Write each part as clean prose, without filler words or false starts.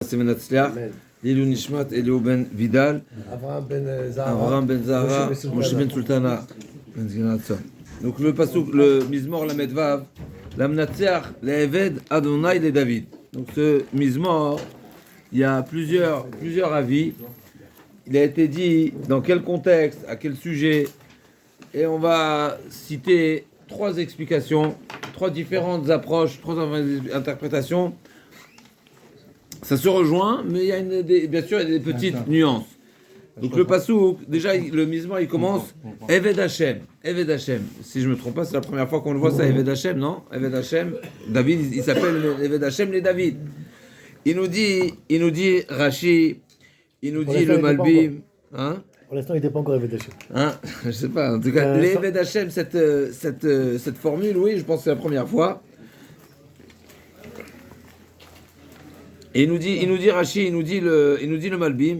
Semenatzliach, Lilou Nishmat, Elio Ben Vidal, Avraham Ben Zahara, Moshe Ben Sultana, Ben Zginatza. Donc le pasouk, le Mizmor la Medvav, la Mnatziach, le Eved, Adonai, le David. Donc ce Mizmor, il y a plusieurs avis. Il a été dit dans quel contexte, à quel sujet, et on va citer trois explications, trois différentes approches, trois interprétations. Ça se rejoint, mais il y a bien sûr des petites nuances. Donc le pasouk, déjà le Mizmor il commence Eved Hashem. Eved Hashem. Si je me trompe pas, c'est la première fois qu'on le voit ça, Eved Hashem, non? Eved Hashem. David, il s'appelle Eved Hashem les David. Il nous dit Rashi, il nous dit le Malbim. Hein? Pour l'instant, il n'était pas encore Eved Hashem. Hein? Je sais pas. En tout cas, les Eved Hashem, cette formule, oui, je pense que c'est la première fois. Et il nous dit Rashi, il nous dit le Malbim.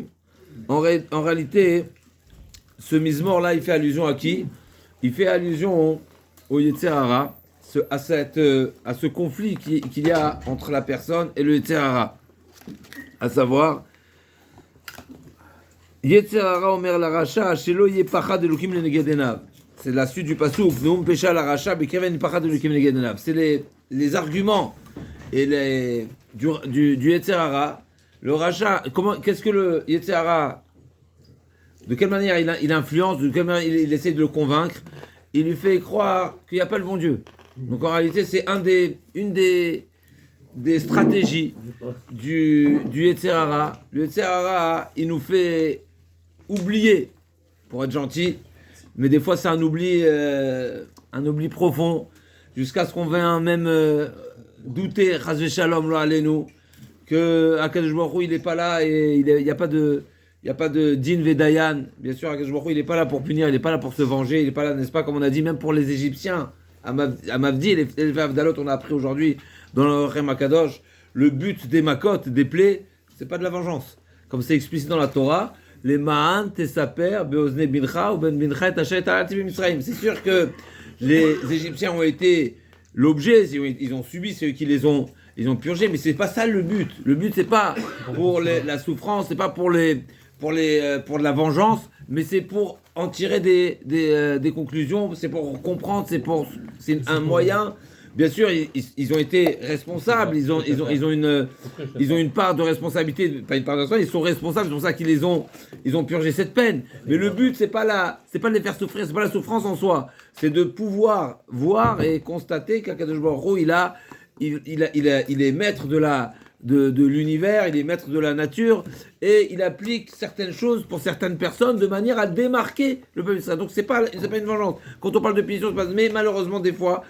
En réalité, ce Mizmor là, il fait allusion à qui? Il fait allusion au Yetzer Hara, à ce conflit qu'il y a entre la personne et le Yetzer Hara. À savoir, Yetzer Hara omer la Racha, shelo yepachad elokim lenegedenav. C'est la suite du pasuk. Neum pesha la Racha, bekeven yepachad elokim lenegedenav. C'est les arguments et du Yetzer Hara. Le Racha, qu'est-ce que le Yetzer Hara, de quelle manière il influence, de quelle manière il essaie de le convaincre? Il lui fait croire qu'il n'y a pas le bon Dieu. Donc en réalité, c'est une des stratégies du Yetzer Hara. Le Yetzer Hara, il nous fait oublier, pour être gentil, mais des fois c'est un oubli profond, jusqu'à ce qu'on vienne même douter, Chas v'Shalom lo aleinu, que Akadosh Baruch Hu, il n'est pas là et il n'y a pas de din vedayan. Bien sûr, Akadosh Baruch Hu, il n'est pas là pour punir, il n'est pas là pour se venger, il n'est pas là, n'est-ce pas, comme on a dit, même pour les Égyptiens, à Mavdi, les Avdalot, on a appris aujourd'hui dans le Rem Akadosh, le but des makot, des plaies, c'est pas de la vengeance. Comme c'est explicité dans la Torah, les ma'an tesaper beozne bincha ou ben bincha et tachet alati b'Misraïm. C'est sûr que les Égyptiens ont été l'objet, ils ont subi, c'est eux qui ils ont purgé, mais c'est pas ça le but. Le but c'est pas pour la souffrance, c'est pas pour de la vengeance, mais c'est pour en tirer des conclusions, c'est pour comprendre, c'est un moyen. Bien sûr, ils ont été responsables, ils ont une part de responsabilité, pas une part de responsabilité, ils sont responsables, c'est pour ça qu'ils ont purgé cette peine. Mais le but c'est pas de les faire souffrir, c'est pas la souffrance en soi, c'est de pouvoir voir et constater qu'Akadosh Baruch Hu, il est maître de l'univers, il est maître de la nature, et il applique certaines choses pour certaines personnes de manière à démarquer le peuple d'Israël. Donc c'est pas une vengeance. Quand on parle de punition, mais malheureusement des fois,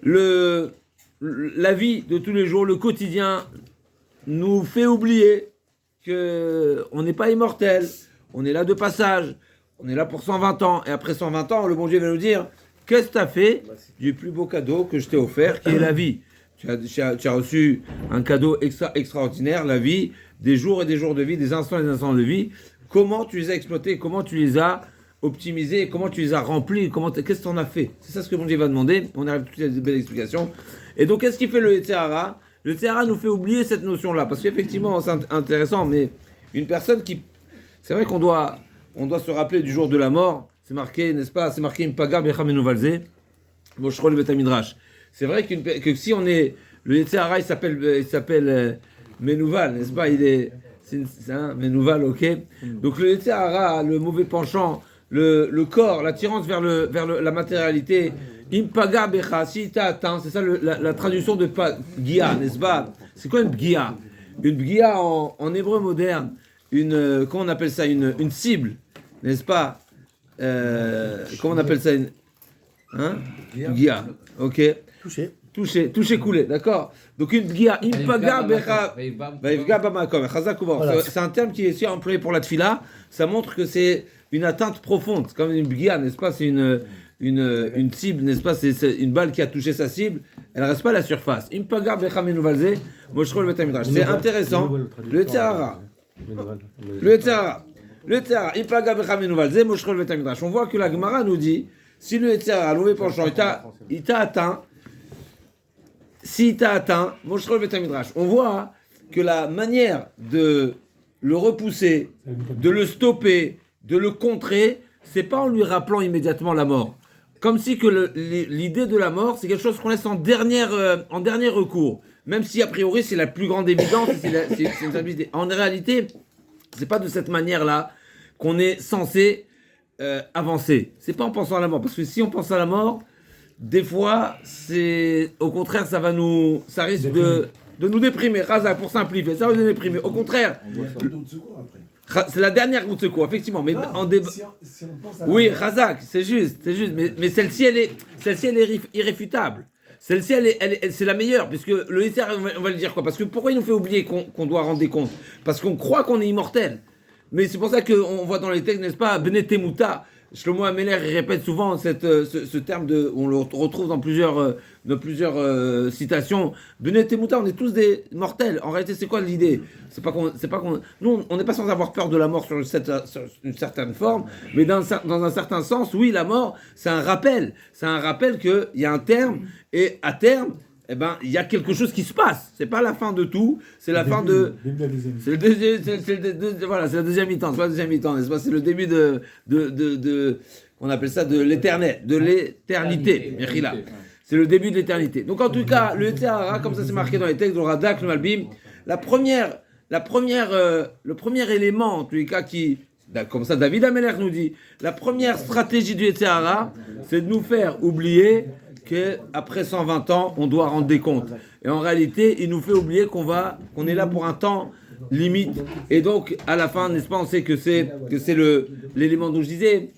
la vie de tous les jours, le quotidien, nous fait oublier qu'on n'est pas immortel, on est là de passage, on est là pour 120 ans, et après 120 ans, le bon Dieu va nous dire, qu'est-ce que tu as fait du plus beau cadeau que je t'ai offert, qui est la vie? Tu as reçu un cadeau extraordinaire, la vie, des jours et des jours de vie, des instants et des instants de vie. Comment tu les as exploités, comment tu les as optimisés, comment tu les as remplis, qu'est-ce que tu en as fait? C'est ça ce que mon Dieu va demander. On arrive tout de suite à des belles explications. Et donc, qu'est-ce qui fait le Yetzer Hara? Le Yetzer Hara nous fait oublier cette notion-là, parce qu'effectivement, c'est intéressant, mais une personne qui... C'est vrai qu'on doit se rappeler du jour de la mort. C'est marqué, n'est-ce pas? C'est marqué Impaga Bechamenu Valze, Moshrol Betamidrash. C'est vrai que si on est... Le Yetzer Hara, il s'appelle Menouval, n'est-ce pas? C'est un Menouval, ok? Donc le Yetzer Hara, le mauvais penchant, le corps, l'attirance vers la matérialité, Impaga Becha, si t'as atteint, c'est ça la traduction de Pgia, n'est-ce pas? C'est quoi une Pgia? Une Pgia en hébreu moderne, comment on appelle ça? Une cible, n'est-ce pas? Comment on appelle ça? Pgia, ok? Touché, coulé, d'accord? Donc une pgia, impaga becha, vaivga bamakom, chazak uvar. C'est un terme qui est aussi employé pour la tfila. Ça montre que c'est une atteinte profonde, c'est comme une pgia, n'est-ce pas? C'est une cible, n'est-ce pas? C'est une balle qui a touché sa cible. Elle ne reste pas à la surface. Impaga becha menuvalze, moshrol betamidrash. C'est intéressant. Le Yetzer Hara, impaga becha menuvalze, moshrol betamidrash. On voit que la Gemara nous dit, si le Yetzer Hara, le mauvais penchant, il t'a atteint, s'il t'a atteint, Moshrol Betamidrash. On voit que la manière de le repousser, de le stopper, de le contrer, c'est pas en lui rappelant immédiatement la mort. Comme si que l'idée de la mort, c'est quelque chose qu'on laisse en dernier recours. Même si a priori c'est la plus grande évidence, c'est une stabilité. En réalité, c'est pas de cette manière-là qu'on est censé avancer. C'est pas en pensant à la mort, parce que si on pense à la mort, des fois, c'est au contraire, ça risque de nous déprimer. Razak, pour simplifier, ça va nous déprimer. Au contraire, c'est la dernière goutte de secours, effectivement. Mais en débat, oui, Razak, c'est juste. Mais celle-ci, elle est irréfutable. Celle-ci, c'est la meilleure, puisque le Yetzer Hara, on va le dire quoi? Parce que pourquoi il nous fait oublier qu'on doit rendre des comptes? Parce qu'on croit qu'on est immortel. Mais c'est pour ça qu'on voit dans les textes, n'est-ce pas, Bene Temuta. Shlomo Ameler répète souvent ce terme on le retrouve dans plusieurs citations. Bene Temuta, on est tous des mortels. En réalité, c'est quoi l'idée? Nous, on n'est pas sans avoir peur de la mort sur une certaine forme, mais dans un certain sens, oui, la mort, c'est un rappel. C'est un rappel qu'il y a un terme, et à terme, eh ben, il y a quelque chose qui se passe. C'est pas la fin de tout, c'est la fin de. C'est la deuxième mi-temps. C'est pas la deuxième mi-temps, n'est-ce pas? C'est le début on appelle ça de l'éternel, de l'éternité. C'est le début de l'éternité. Donc en tout cas, le Yetzer Hara, comme ça c'est marqué dans les textes de Radak, le Malbim, le premier élément, en tous les cas, comme ça David Ameler nous dit, la première stratégie du Yetzer Hara, c'est de nous faire oublier qu'après 120 ans, on doit rendre des comptes. Et en réalité, il nous fait oublier qu'on est là pour un temps limite. Et donc, à la fin, n'est-ce pas, on sait que c'est l'élément dont je disais.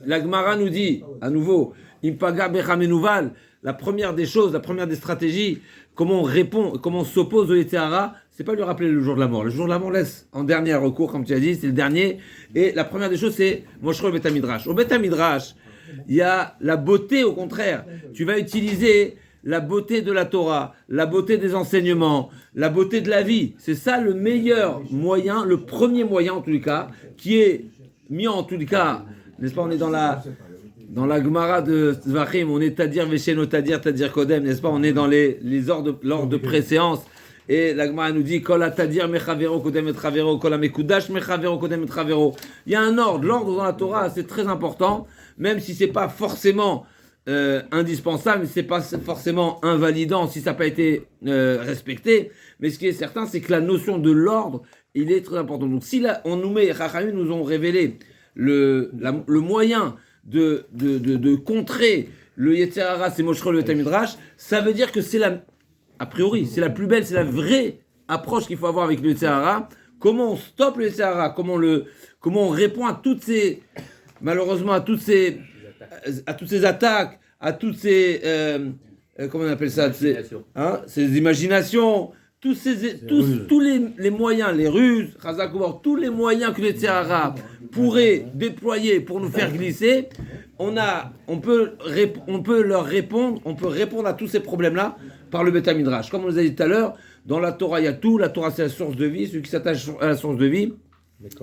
La Gemara nous dit, à nouveau, Impaga Bechamenoval, la première des choses, la première des stratégies, comment on répond, comment on s'oppose au Yetzer Hara, c'est pas lui rappeler le jour de la mort. Le jour de la mort laisse en dernier recours, comme tu as dit, c'est le dernier. Et la première des choses, c'est Moshro Beth Midrash. Au Beth Midrash, il y a la beauté, au contraire. Tu vas utiliser la beauté de la Torah, la beauté des enseignements, la beauté de la vie. C'est ça le meilleur moyen, le premier moyen en tous les cas, qui est mis en tous les cas, n'est-ce pas, on est dans la Gemara de Zvachim, on est Tadir Vesheno Tadir Kodem, n'est-ce pas, on est dans l'ordre de préséance. Et la Gemara nous dit Kol Tadir Mechavero Kodem et Chavero, Kol Mekudash Mechavero Kodem et Chavero. Il y a un ordre, l'ordre dans la Torah, c'est très important. Même si c'est pas forcément indispensable, c'est pas forcément invalidant si ça n'a pas été respecté, mais ce qui est certain, c'est que la notion de l'ordre, il est très important. Donc si là, Chachamim nous ont révélé le moyen de contrer le Yetzer Hara, c'est Moshro le Beth Midrash, ça veut dire que a priori, c'est la plus belle, c'est la vraie approche qu'il faut avoir avec le Yetzer Hara. Comment on stoppe le Yetzer Hara, comment on répond à toutes ces attaques, à toutes ces comment on appelle ça, ces imaginations, tous les moyens, les ruses, tous les moyens que le Yetzer Hara pourrait déployer pour nous faire glisser, on peut leur répondre, on peut répondre à tous ces problèmes-là par le Beth Midrash. Comme on nous a dit tout à l'heure, dans la Torah, il y a tout. La Torah, c'est la source de vie. Celui qui s'attache à la source de vie,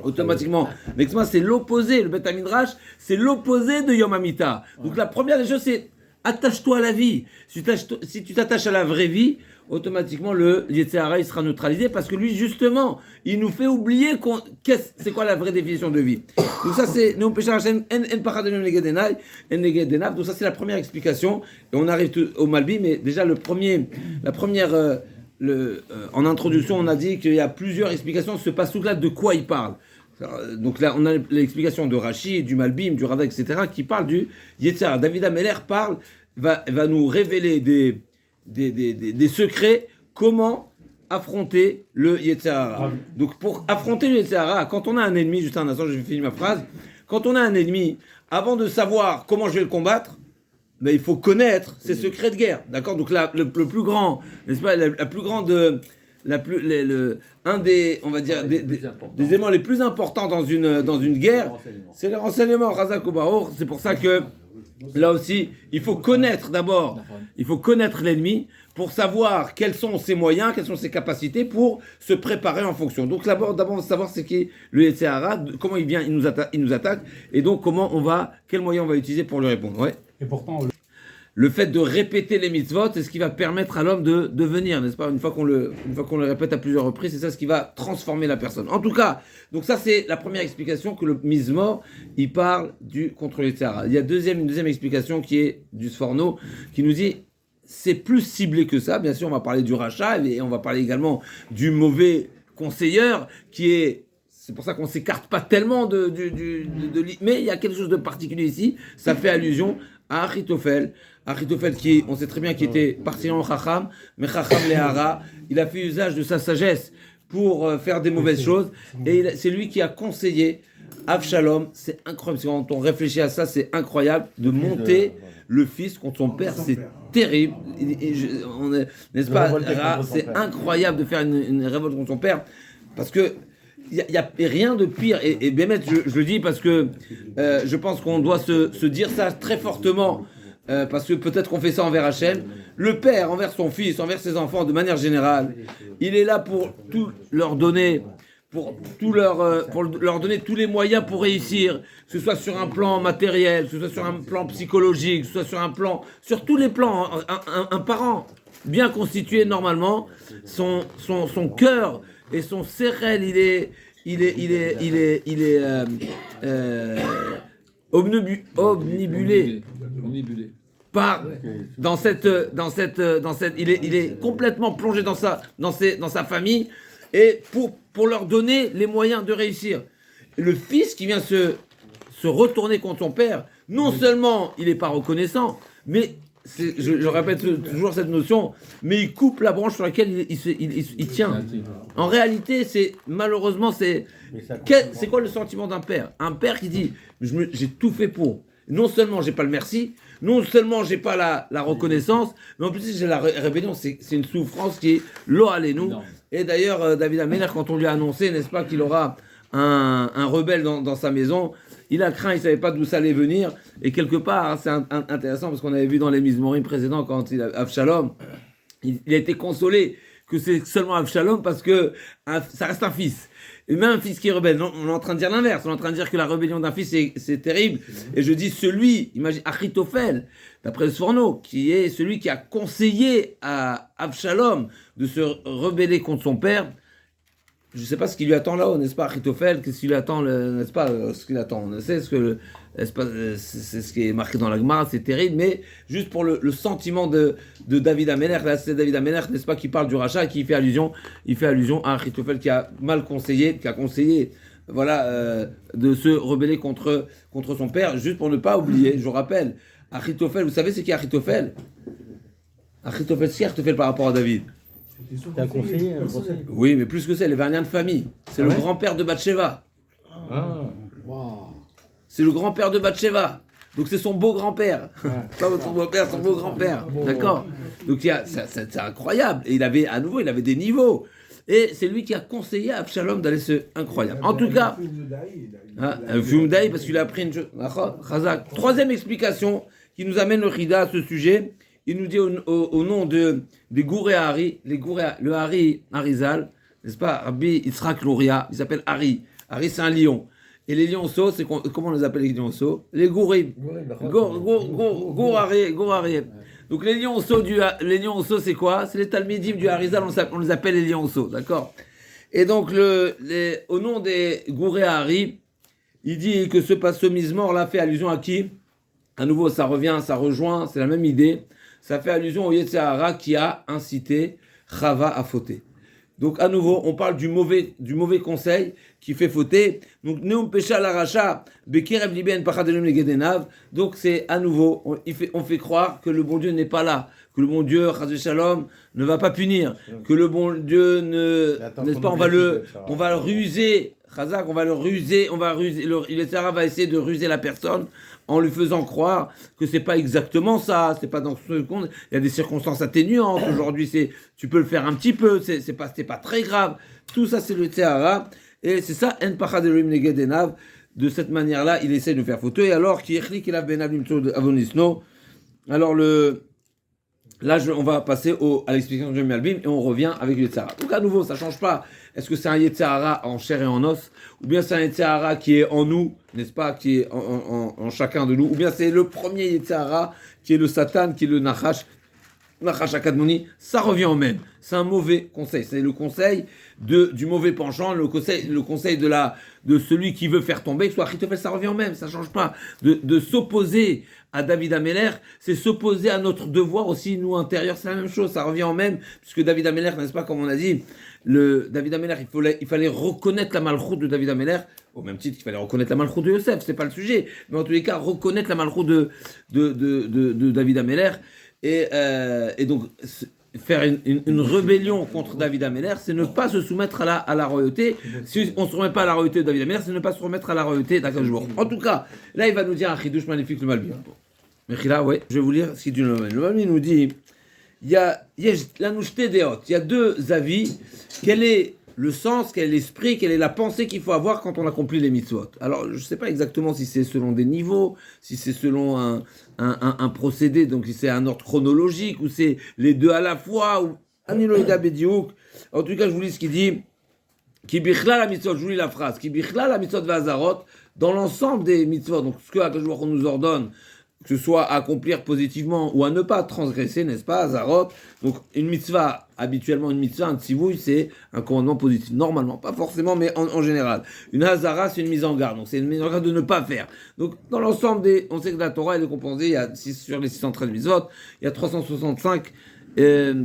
automatiquement. Mais c'est l'opposé. Le Beth Midrash, c'est l'opposé de Yom HaMitah. Donc la première des choses, c'est attache-toi à la vie. Si tu t'attaches à la vraie vie, automatiquement le Yetzer Hara il sera neutralisé parce que lui justement il nous fait oublier c'est quoi la vraie définition de vie. Donc ça c'est donc ça c'est la première explication et on arrive au Malbi, mais déjà en introduction on a dit qu'il y a plusieurs explications de ce passouk là, de quoi il parle. Donc là on a l'explication de Rashi, du Malbim, du Rada, etc. qui parle du Yetzer Hara. David Ameler va nous révéler des secrets, comment affronter le Yetzer Hara. Donc pour affronter le Yetzer Hara, quand on a un ennemi, juste un instant, je vais finir ma phrase, quand on a un ennemi, avant de savoir comment je vais le combattre, il faut connaître ses secrets de guerre, d'accord? Donc là, le plus grand, n'est-ce pas, un des, on va dire, des éléments les plus importants dans une guerre, c'est le renseignement, Razak ou Baor. C'est pour ça que là aussi, il faut connaître l'ennemi pour savoir quels sont ses moyens, quelles sont ses capacités pour se préparer en fonction. Donc d'abord savoir ce qu'est le Yetzer Hara, comment il nous attaque, et donc quels moyens on va utiliser pour lui répondre. Ouais. Et pourtant, le fait de répéter les mitzvot, c'est ce qui va permettre à l'homme de devenir, n'est-ce pas? Une fois qu'on le répète à plusieurs reprises, c'est ça ce qui va transformer la personne. En tout cas, donc ça c'est la première explication que le Mizmor, il parle contre les Tzara. Il y a une deuxième explication qui est du Sforno, qui nous dit c'est plus ciblé que ça. Bien sûr, on va parler du rachat et on va parler également du mauvais conseilleur c'est pour ça qu'on s'écarte pas tellement mais il y a quelque chose de particulier ici. Ça fait allusion à Achitophel. Achitophel on sait très bien qu'il était partiellement Chacham, mais Chacham Lehara, il a fait usage de sa sagesse pour faire des mauvaises choses. Et c'est lui qui a conseillé Avshalom. C'est incroyable. Quand on réfléchit à ça, c'est incroyable de monter le fils contre son père. C'est terrible. N'est-ce pas? C'est incroyable de faire une révolte contre son père. Parce que il n'y a rien de pire. Et Bémet, je le dis parce que je pense qu'on doit se dire ça très fortement. Parce que peut-être qu'on fait ça envers Hachem. Le père envers son fils, envers ses enfants, de manière générale, il est là pour tout leur donner. Pour leur donner tous les moyens pour réussir, que ce soit sur un plan matériel, que ce soit sur un plan psychologique, que ce soit sur tous les plans. Un parent bien constitué normalement, son cœur et son sérel, il est omnibulé il est complètement plongé dans sa famille. Et pour leur donner les moyens de réussir. Le fils qui vient se retourner contre son père, non seulement il n'est pas reconnaissant, mais, je répète toujours cette notion, mais il coupe la branche sur laquelle il tient. En réalité, malheureusement, c'est quoi le sentiment d'un père? Un père qui dit, j'ai tout fait pour. Non seulement j'ai pas le merci, non seulement j'ai pas la reconnaissance, mais en plus j'ai la rébellion. C'est une souffrance qui est lo alenu. Et d'ailleurs, David Améler, quand on lui a annoncé, n'est-ce pas, qu'il aura un rebelle dans sa maison, il a craint, il ne savait pas d'où ça allait venir. Et quelque part, c'est intéressant parce qu'on avait vu dans les Mizmorim précédents, quand Avshalom, il a été consolé que c'est seulement Avshalom parce que ça reste un fils. Et même un fils qui est rebelle, on est en train de dire l'inverse, on est en train de dire que la rébellion d'un fils c'est terrible. Et je dis imagine Achitophel, d'après le Sforno, qui est celui qui a conseillé à Avshalom de se rebeller contre son père. Je ne sais pas ce qui lui attend là-haut, n'est-ce pas, Achitophel? Qu'est-ce qui lui attend, n'est-ce pas, ce qu'il attend? On sait c'est ce qui est marqué dans la Gemara, c'est terrible, mais juste pour le sentiment de David Améler, là c'est David Améler, n'est-ce pas, qui parle du rachat et qui fait allusion à Achitophel qui a mal conseillé, de se rebeller contre son père, juste pour ne pas oublier, je vous rappelle, Achitophel, vous savez c'est qui Achitophel? Achitophel, c'est qui Achitophel par rapport à David? C'est un conseiller, Oui, mais plus que ça, il avait un lien de famille. C'est le grand-père de Bathsheba. C'est le grand-père de Bathsheba. Donc c'est son beau-grand-père. Pas votre beau-père, son beau-grand-père. D'accord? Donc c'est incroyable. Et il avait des niveaux. Et c'est lui qui a conseillé à Absalom d'aller incroyable. En tout cas, un Fumdaï, parce qu'il a appris une chose. Troisième explication qui nous amène le Rida à ce sujet. Il nous dit au nom des Gouré Hari, le Hari Harizal, n'est-ce pas, Rabbi Yitzhak Luria, il s'appelle Hari. Hari, c'est un lion. Et les lionceaux, comment on les appelle les lionceaux? Les Gourim. Gourari. Donc les lionceaux, c'est quoi? C'est les Talmidim du Harizal, on les appelle les lionceaux, d'accord? Et donc, au nom des Gouré Hari, il dit que ce Mizmor-là fait allusion à qui? À nouveau, ça rejoint, c'est la même idée. Ça fait allusion au Yetzer Hara qui a incité Chava à fauter. Donc à nouveau, on parle du mauvais conseil qui fait fauter. Donc Neum Pesha l'Aracha, Bekerev Liben Pachadelum Legedenav. Donc c'est à nouveau, on fait croire que le bon Dieu n'est pas là, que le bon Dieu, Chazé Shalom, ne va pas punir, que le bon Dieu n'est-ce pas, on va le ruser, Chazak, on va le ruser, le Yetzer Hara va essayer de ruser la personne en lui faisant croire que c'est pas exactement ça, c'est pas dans ce compte. Il y a des circonstances atténuantes. Aujourd'hui, tu peux le faire un petit peu, c'est pas très grave. Tout ça, c'est le Yetzer Hara. Et c'est ça, En Pachad Elohim Neged Enav. De cette manière-là, il essaie de faire fauteuil. Alors, qui echlik elav benav nimtzod avonisno. Alors, Là, on va passer à l'explication de Malbim et on revient avec le Yetzirah. Donc à nouveau, ça ne change pas. Est-ce que c'est un Yetzirah en chair et en os, ou bien c'est un Yetzirah qui est en nous, n'est-ce pas, qui est en chacun de nous, ou bien c'est le premier Yetzirah qui est le Satan, qui est le Nachash Akadmoni, ça revient au même. C'est un mauvais conseil. C'est le conseil du mauvais penchant, le conseil de celui qui veut faire tomber. Soit Achitofel, ça revient au même, ça change pas. De s'opposer à David Améler, c'est s'opposer à notre devoir aussi, nous, intérieurs, c'est la même chose, ça revient au même, puisque David Améler, n'est-ce pas, comme on a dit, David Améler, il fallait reconnaître la malchoute de David Améler, au même titre qu'il fallait reconnaître la malchoute de Yosef, c'est pas le sujet, mais en tous les cas, reconnaître la malchoute de David Améler, et donc, faire une rébellion contre David Améler, c'est ne pas se soumettre à la royauté. Si on ne se remet pas à la royauté de David Améler, c'est ne pas se remettre à la royauté d'Akadosh Baruch Hu. En tout cas, là, il va nous dire un chidouche magnifique, le Malbim. Mechila, ouais, je vais vous lire ce qu'il dit le Malbim. Le Malbim nous dit, il y a deux avis. Quel est le sens, quel est l'esprit, quelle est la pensée qu'il faut avoir quand on accomplit les mitzvot. Alors, je ne sais pas exactement si c'est selon des niveaux, si c'est selon un procédé, donc si c'est un ordre chronologique, ou c'est les deux à la fois, ou Aniloïda Bediouk. En tout cas, je vous lis ce qu'il dit. Ki bichla la mitzvot, je vous lis la phrase. Ki bichla la mitzvot vazarot, dans l'ensemble des mitzvot, donc ce que Akadosh Baruch Hu nous ordonne, que ce soit à accomplir positivement ou à ne pas transgresser, n'est-ce pas, Zarot. Donc, une mitzvah, habituellement, une mitzvah, un tzivouï, c'est un commandement positif. Normalement, pas forcément, mais en général. Une hazara, c'est une mise en garde. Donc, c'est une mise en garde de ne pas faire. Donc, dans l'ensemble on sait que la Torah, elle est composée, il y a sur les 613 mitzvot, il y a 365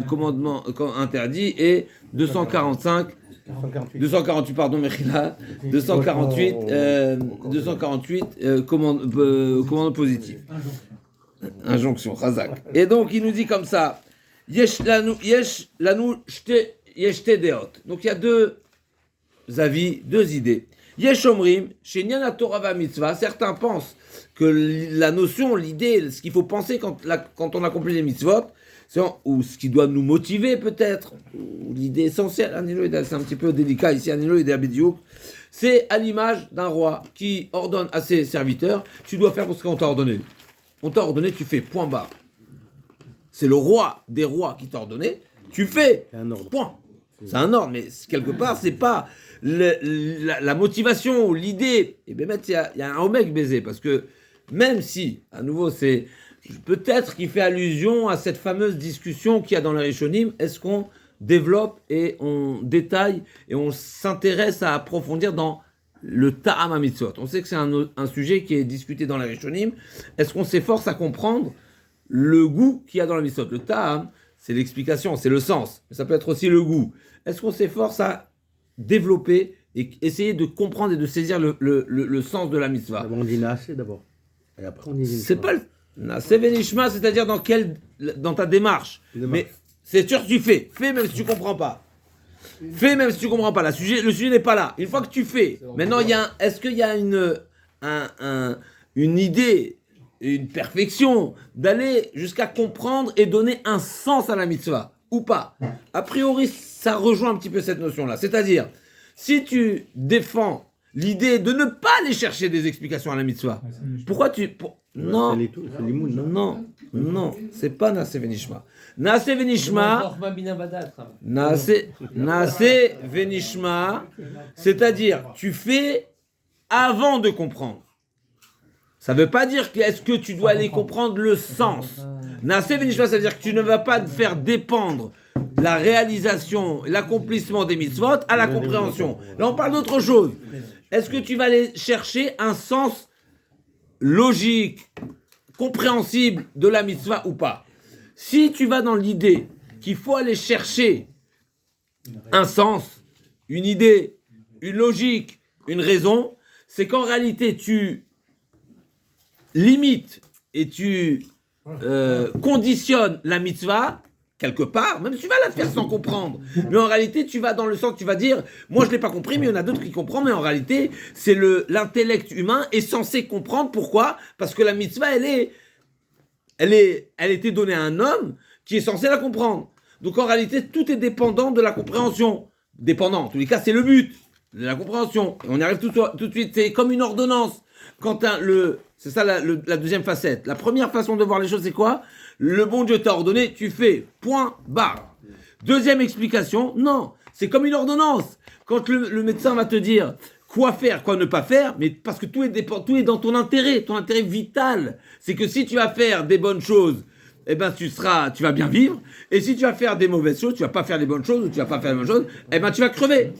commandements interdits et 248, pardon, Mechila, 248 commandements positifs. Injonction, Razak. Et donc, il nous dit comme ça, Yesh lanu yeshte deot. Donc, il y a deux avis, deux idées. Yesh omrim, shenyan la Torah va mitzvah. Certains pensent que la notion, l'idée, ce qu'il faut penser quand on accomplit les mitzvot, ou ce qui doit nous motiver peut-être, ou l'idée essentielle, c'est un petit peu délicat ici, c'est à l'image d'un roi qui ordonne à ses serviteurs, tu dois faire ce qu'on t'a ordonné. On t'a ordonné, tu fais, point barre. C'est le roi des rois qui t'a ordonné, tu fais, point. C'est un ordre, mais quelque part, c'est pas la motivation ou l'idée. Et bien, il y a un omeg baiser, parce que même si, à nouveau, c'est peut-être qu'il fait allusion à cette fameuse discussion qu'il y a dans les Rishonim, est-ce qu'on développe et on détaille et on s'intéresse à approfondir dans le Ta'am HaMitzvot. On sait que c'est un sujet qui est discuté dans les Rishonim. Est-ce qu'on s'efforce à comprendre le goût qu'il y a dans la mitzvot? Le Ta'am, c'est l'explication, c'est le sens, mais ça peut être aussi le goût. Est-ce qu'on s'efforce à développer et essayer de comprendre et de saisir le sens de la mitzvah? On dit assez d'abord. Et après on dit c'est pas le Naaseh Venishma, c'est-à-dire dans ta démarche. Mais c'est sûr que tu fais. Fais même si tu comprends pas. Fais même si tu comprends pas. Le sujet n'est pas là. Une fois que tu fais, maintenant est-ce qu'il y a une idée, une perfection d'aller jusqu'à comprendre et donner un sens à la mitzvah ou pas? A priori, ça rejoint un petit peu cette notion-là. C'est-à-dire, si tu défends l'idée de ne pas aller chercher des explications à la mitzvah, pourquoi non, c'est pas Naaseh Venishma. Naaseh Venishma, c'est-à-dire, tu fais avant de comprendre. Ça ne veut pas dire est-ce que tu dois aller comprendre le sens. Naaseh Venishma, c'est-à-dire que tu ne vas pas faire dépendre la réalisation, l'accomplissement des mitzvot à la compréhension. Là, on parle d'autre chose. Est-ce que tu vas aller chercher un sens logique, compréhensible de la mitzvah ou pas? Si tu vas dans l'idée qu'il faut aller chercher un sens, une idée, une logique, une raison, c'est qu'en réalité tu limites et tu conditionnes la mitzvah quelque part, même si tu vas la faire sans comprendre. Mais en réalité, tu vas dans le sens, tu vas dire, moi je ne l'ai pas compris, mais il y en a d'autres qui comprennent, mais en réalité, c'est l'intellect humain est censé comprendre. Pourquoi? Parce que la mitzvah, elle était donnée à un homme qui est censé la comprendre. Donc en réalité, tout est dépendant de la compréhension. Dépendant, en tous les cas, c'est le but de la compréhension. Et on y arrive tout de suite, c'est comme une ordonnance. C'est ça la deuxième facette. La première façon de voir les choses, c'est quoi? Le bon Dieu t'a ordonné, tu fais. Point, barre. Deuxième explication, non. C'est comme une ordonnance. Quand le médecin va te dire quoi faire, quoi ne pas faire, mais parce que tout est dans ton intérêt vital. C'est que si tu vas faire des bonnes choses, eh ben tu vas bien vivre. Et si tu vas faire des mauvaises choses, tu vas pas faire les bonnes choses ou tu vas pas faire les bonnes choses, eh ben tu vas crever.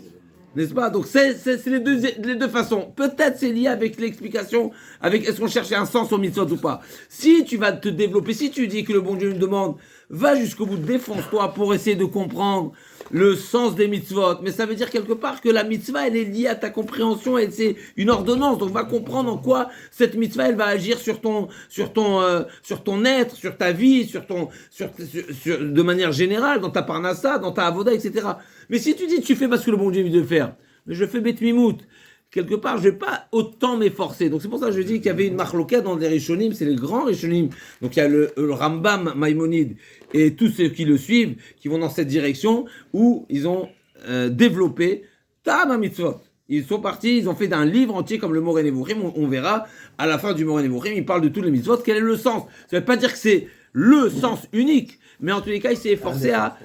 N'est-ce pas? Donc c'est les deux façons. Peut-être c'est lié avec l'explication, avec est-ce qu'on cherchait un sens au mitzvot ou pas. Si tu vas te développer, si tu dis que le bon Dieu nous demande, va jusqu'au bout, défonce-toi pour essayer de comprendre le sens des mitzvot. Mais ça veut dire quelque part que la mitzvah, elle est liée à ta compréhension et c'est une ordonnance. Donc va comprendre en quoi cette mitzvah, elle va agir sur ton être, sur ta vie, de manière générale, dans ta parnassa, dans ta avoda, etc. Mais si tu dis tu fais parce que le bon Dieu veut de faire, mais je fais bet mimout, quelque part, je vais pas autant m'efforcer. Donc c'est pour ça que je dis qu'il y avait une marloquette dans les Rishonim, c'est les grands Rishonim. Donc il y a le Rambam Maïmonide et tous ceux qui le suivent, qui vont dans cette direction, où ils ont développé Tam Mitzvot. Ils sont partis, ils ont fait un livre entier comme le Moreh Nevuchim. On verra à la fin du Moreh Nevuchim, ils parlent de tous les mitzvot. Quel est le sens? Ça ne veut pas dire que c'est le sens unique, mais en tous les cas, il s'est efforcé à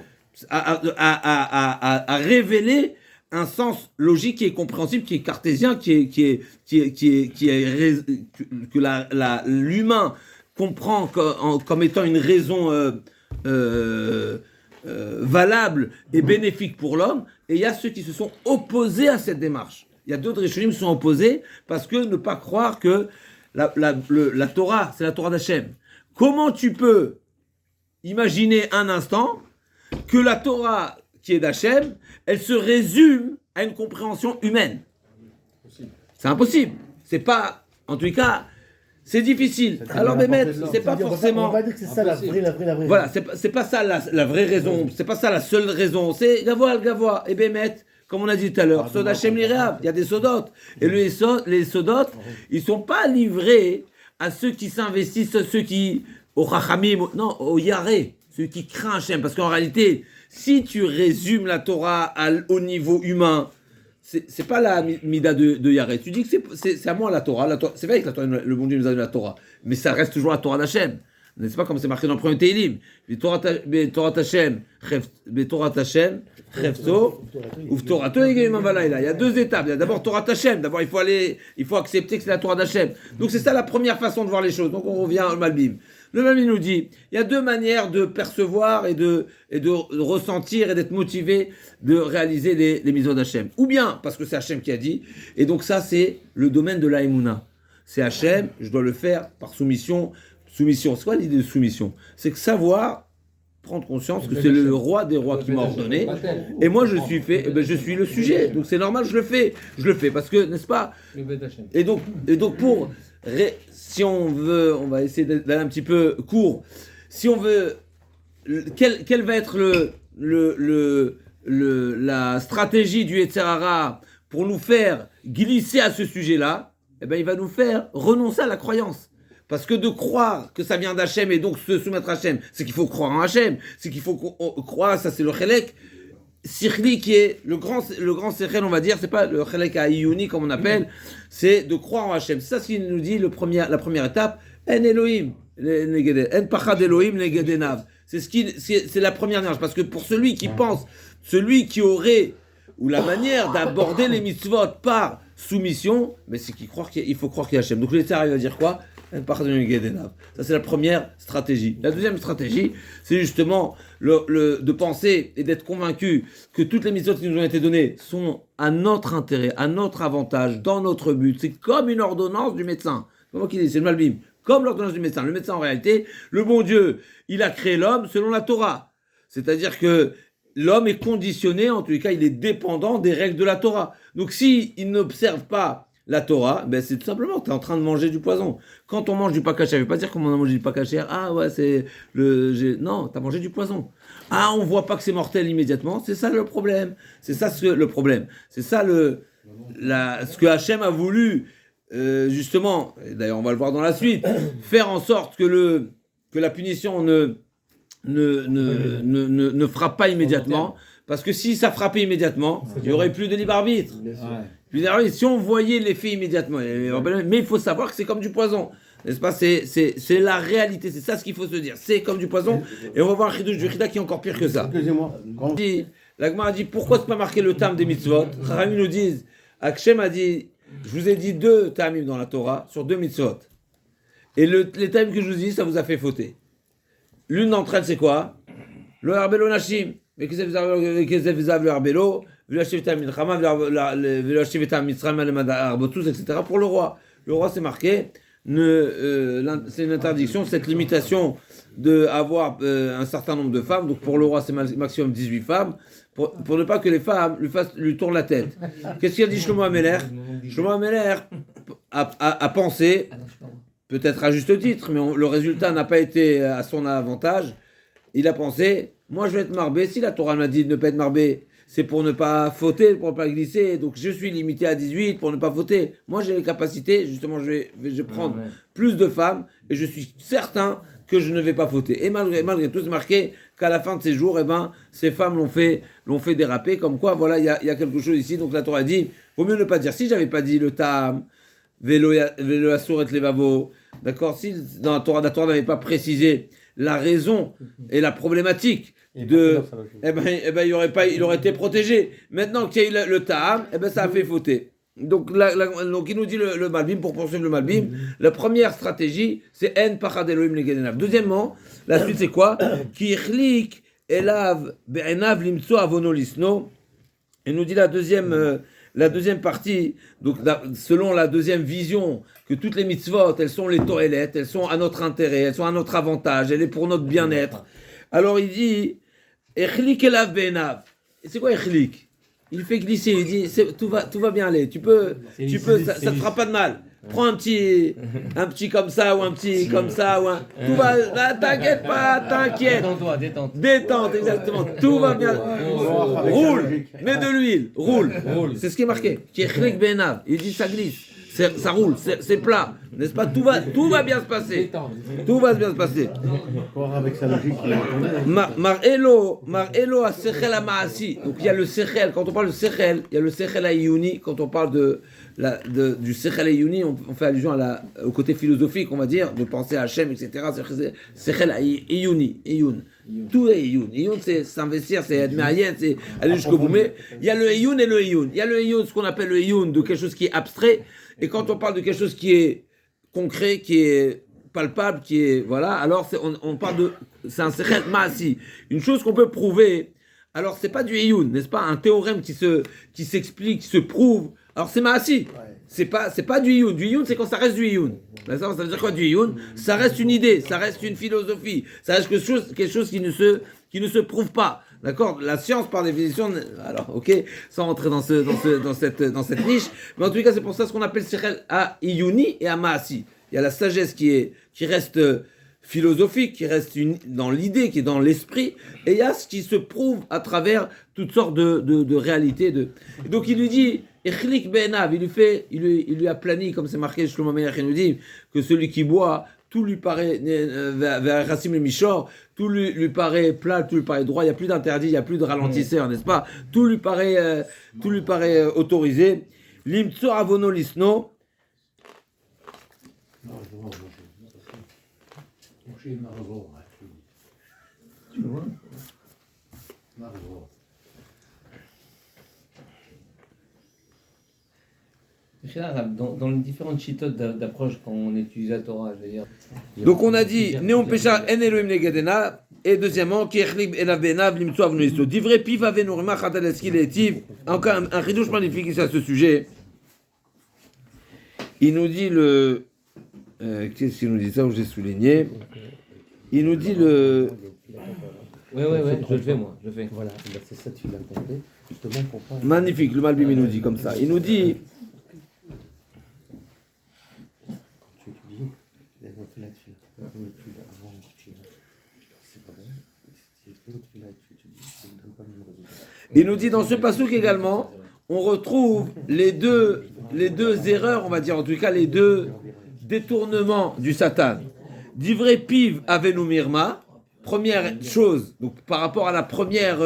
révéler un sens logique qui est compréhensible, qui est cartésien, que l'humain comprend comme étant une raison valable et bénéfique pour l'homme. Et il y a ceux qui se sont opposés à cette démarche. Il y a d'autres Rishonim qui se sont opposés parce que ne pas croire que la Torah, c'est la Torah d'Hachem. Comment tu peux imaginer un instant que la Torah qui est d'Hachem, elle se résume à une compréhension humaine? C'est impossible. C'est pas, en tout cas, c'est difficile. Alors, Bémet, c'est pas forcément. On va dire que c'est ça la vraie. Voilà, c'est pas ça la vraie raison. C'est pas ça la seule raison. C'est Gavois. Et Bémet, comme on a dit tout à l'heure, Sod Hachem Liréab, il y a des sodotes. Et les sodotes, ils sont pas livrés à ceux qui s'investissent, ceux qui, au Chachamim, non, au Yaré, ceux qui craignent Hachem. Parce qu'en réalité, si tu résumes la Torah au niveau humain, c'est pas la mida de Yaré. Tu dis que c'est à moi la Torah. C'est vrai que la Torah, le bon Dieu nous a donné la Torah, mais ça reste toujours la Torah d'Hachem. N'est-ce pas comme c'est marqué dans le premier Télim? Torah Hashem, Chefso, Uftorato et Valayla. Il y a deux étapes. Il y a d'abord Torah Hashem. D'abord, il faut accepter que c'est la Torah d'Hachem. Donc c'est ça la première façon de voir les choses. Donc on revient au Malbim. Le Malbim nous dit, il y a deux manières de percevoir et de ressentir et d'être motivé de réaliser les mitzvot d'Hachem. Ou bien parce que c'est Hachem qui a dit. Et donc ça, c'est le domaine de la Emouna. C'est Hachem, je dois le faire par soumission. Soumission, c'est quoi l'idée de soumission? C'est que savoir, prendre conscience que c'est le roi des rois qui m'a ordonné, et moi je suis le sujet, donc c'est normal, je le fais parce que, n'est-ce pas? Et donc si on veut, on va essayer d'aller un petit peu court, si on veut, quelle va être la stratégie du Yetzer Hara pour nous faire glisser à ce sujet-là? Eh ben, il va nous faire renoncer à la croyance. Parce que de croire que ça vient d'Hachem et donc se soumettre à Hachem, c'est qu'il faut croire en Hachem, c'est qu'il faut croire, ça c'est le Chelek Sikhli qui est le grand Sechel, on va dire, c'est pas le Chelek Ayuni comme on appelle, c'est de croire en Hachem. C'est ça ce qu'il nous dit la première étape, En Elohim, En Pachad Elohim Negedenav. C'est la première démarche, parce que pour celui qui pense, celui qui aurait, ou la manière d'aborder les mitzvot par soumission, mais c'est qu'il faut croire qu'il y a Hachem. Donc le Yetzer Hara va dire quoi? Ça c'est la première stratégie. La deuxième stratégie, c'est justement de penser et d'être convaincu que toutes les mitzvot qui nous ont été données sont à notre intérêt, à notre avantage, dans notre but. C'est comme une ordonnance du médecin. C'est moi qui dis, c'est le Malbim. Comme l'ordonnance du médecin. Le médecin en réalité, le bon Dieu, il a créé l'homme selon la Torah. C'est-à-dire que l'homme est conditionné, en tous les cas, il est dépendant des règles de la Torah. Donc s'il n'observe pas la Torah, ben c'est tout simplement que tu es en train de manger du poison. Quand on mange du pas caché, ça ne veut pas dire qu'on a mangé du pas caché. Ah ouais, non, tu as mangé du poison. Ah, on voit pas que c'est mortel immédiatement. C'est ça le problème. C'est ça le problème. C'est ça ce que Hachem a voulu, justement, et d'ailleurs on va le voir dans la suite, faire en sorte que la punition ne frappe pas immédiatement. Parce que si ça frappait immédiatement, il n'y aurait plus de libre arbitre. Si on voyait l'effet immédiatement, mais il faut savoir que c'est comme du poison. N'est-ce pas? C'est la réalité, c'est ça ce qu'il faut se dire. C'est comme du poison. Et on va voir un chidouche du chida qui est encore pire que ça. Excusez-moi. La Gemara a dit pourquoi c'est pas marqué le tam des mitzvot? Chachamim nous disent, Akshem a dit, je vous ai dit 2 tamim dans la Torah sur 2 mitzvot. Et les tamim que je vous ai dit, ça vous a fait fauter. L'une d'entre elles, c'est quoi? Le harbelo nashim. Mais qu'est-ce que vous avez le harbelo? Etc. Pour le roi. Le roi, c'est marqué, c'est une interdiction, cette limitation d'avoir un certain nombre de femmes. Donc pour le roi, c'est maximum 18 femmes, pour ne pas que les femmes lui tournent la tête. Qu'est-ce qu'il a dit Shlomo HaMelech? Shlomo HaMelech a pensé, peut-être à juste titre, mais le résultat n'a pas été à son avantage. Il a pensé, moi je vais être marbé, si la Torah m'a dit de ne pas être marbé, c'est pour ne pas fauter, pour ne pas glisser. Donc je suis limité à 18 pour ne pas fauter. Moi j'ai les capacités, justement je vais prendre plus de femmes et je suis certain que je ne vais pas fauter. Et malgré tout, c'est marqué qu'à la fin de ces jours, ces femmes l'ont fait déraper. Comme quoi, voilà, il y a quelque chose ici. Donc la Torah dit, vaut mieux ne pas dire. Si j'avais pas dit le tam, velo asur et levavo, d'accord, si dans la Torah n'avait pas précisé la raison et la problématique il aurait été protégé. Maintenant qu'il y a eu le ta'am, ça a fait fauter. Donc il nous dit le Malbim, pour poursuivre le Malbim, la première stratégie, c'est en pachad Elohim legedenav. Deuxièmement, la suite c'est quoi? Ki ichlik elav be'enav limtso avono lisno. Il nous dit la deuxième partie, donc selon la deuxième vision, que toutes les mitzvot, elles sont les toilettes, elles sont à notre intérêt, elles sont à notre avantage, elles sont pour notre bien-être. Alors il dit, Echlik elav be'enav. Et c'est quoi Echlik? Il fait glisser, il dit, tout va bien aller, tu peux, ça te fera pas de mal. Prends un petit comme ça, ou un petit comme ça, ou un... Tout va, là, t'inquiète pas, t'inquiète. Détente, exactement, tout va bien. Roule, mets de l'huile, roule. C'est ce qui est marqué. Echlik be'enav. Il dit, ça glisse. Ça roule, c'est plat, n'est-ce pas? Tout va bien se passer. Tout va bien se passer. Avec sa logique, Mar-elo a sechel ha-ma'asi. Donc il y a le sechel, quand on parle de sechel, il y a le sechel ha-iyuni. Quand on parle du sechel ha-iyuni, on fait allusion au côté philosophique, on va dire, de penser à Hachem, etc. Sechel ha-iyuni, iyun. Tout est iyun. Iyun, c'est s'investir, c'est être maïen, c'est aller jusqu'au bout. Mais il y a le iyun et le iyun. Il y a le iyun, ce qu'on appelle le iyun, de quelque chose qui est abstrait. Et quand on parle de quelque chose qui est concret, qui est palpable, qui est voilà, alors on parle c'est un sechel ma'asi, une chose qu'on peut prouver. Alors c'est pas du iyun, n'est-ce pas? Un théorème qui s'explique, qui se prouve. Alors c'est ma'asi. C'est pas du iyun. Du iyun, c'est quand ça reste du iyun. Ça veut dire quoi du iyun? Ça reste une idée, ça reste une philosophie, ça reste quelque chose qui ne se prouve pas. D'accord? La science, par définition, alors, ok, sans rentrer dans cette niche, mais en tout cas, c'est pour ça ce qu'on appelle sechel à iyuni et à maasi. Il y a la sagesse qui reste philosophique, qui reste dans l'idée, qui est dans l'esprit, et il y a ce qui se prouve à travers toutes sortes de réalités. Et donc, il lui dit, Echlik be'enav, il lui a plani, comme c'est marqué, Shlomo HaMelech, il nous dit que celui qui boit, tout lui paraît, vers Rassim le Michor, tout lui paraît plat, tout lui paraît droit, il n'y a plus d'interdit, il n'y a plus de ralentisseur, n'est-ce pas? Tout lui paraît autorisé. Limtso avono lisno. Tu vois? Dans les différentes chitotes d'approche quand on utilise la Torah, je veux dire. Donc on a dit Neum Pesha En Elohim Negedena, et deuxièmement Ki Echlik Elav Be'enav Limtso Avonu Lisno. Divrei Piv Avenu Rima Chadal Eski Leitiv. Encore un chidouche magnifique ici à ce sujet. Il nous dit qu'est-ce qu'il nous dit ça où j'ai souligné? Il nous dit Ouais, je le fais moi, je le fais. Voilà, c'est ça, tu l'as compris. Justement pour pas... Magnifique, le Malbim il nous dit comme ça. Il nous dit dans ce passouk également, on retrouve les deux erreurs, on va dire en tout cas les deux détournements du Satan. Divrei piv avenu mirma, première chose, donc par rapport à la première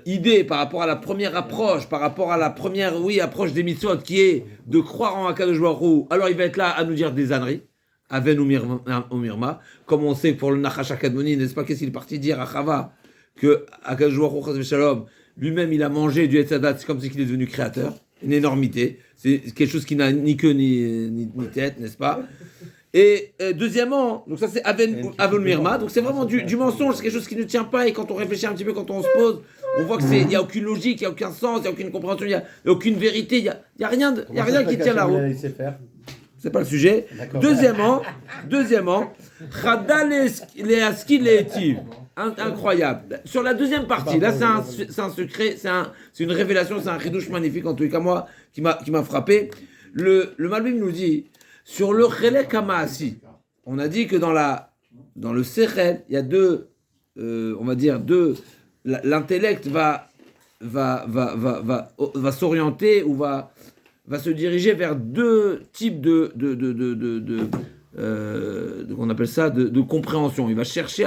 idée par rapport à la première approche, par rapport à la première, approche des mitzvot, qui est de croire en Akadosh Baruch Hu, alors il va être là à nous dire des âneries, Aven ou Mirma, comme on sait que pour le Nachash HaKadmoni, n'est-ce pas, qu'est-ce qu'il est parti dire à Chava, que Akadosh Baruch Hu, Chas v'Shalom, lui-même il a mangé du Etzadat, c'est comme si il est devenu créateur, une énormité, c'est quelque chose qui n'a ni queue ni tête, n'est-ce pas? Et deuxièmement, donc ça c'est Aven Mirma, donc c'est vraiment du mensonge, c'est quelque chose qui ne tient pas, et quand on réfléchit un petit peu, quand on se pose, on voit qu'il n'y a aucune logique, il n'y a aucun sens, il n'y a aucune compréhension, il n'y a aucune vérité, il y a rien qui tient la route. C'est pas le sujet. Deuxièmement, Chada Leaski Leetiv. Incroyable. Sur la deuxième partie, là c'est un secret, c'est une révélation, c'est un chidouche magnifique, en tout cas moi, qui m'a frappé. Le Malbim nous dit, sur le Chelek HaMaasi, on a dit que dans le Sechel, il y a l'intellect va s'orienter ou va se diriger vers deux types qu'on appelle ça de compréhension. Il va chercher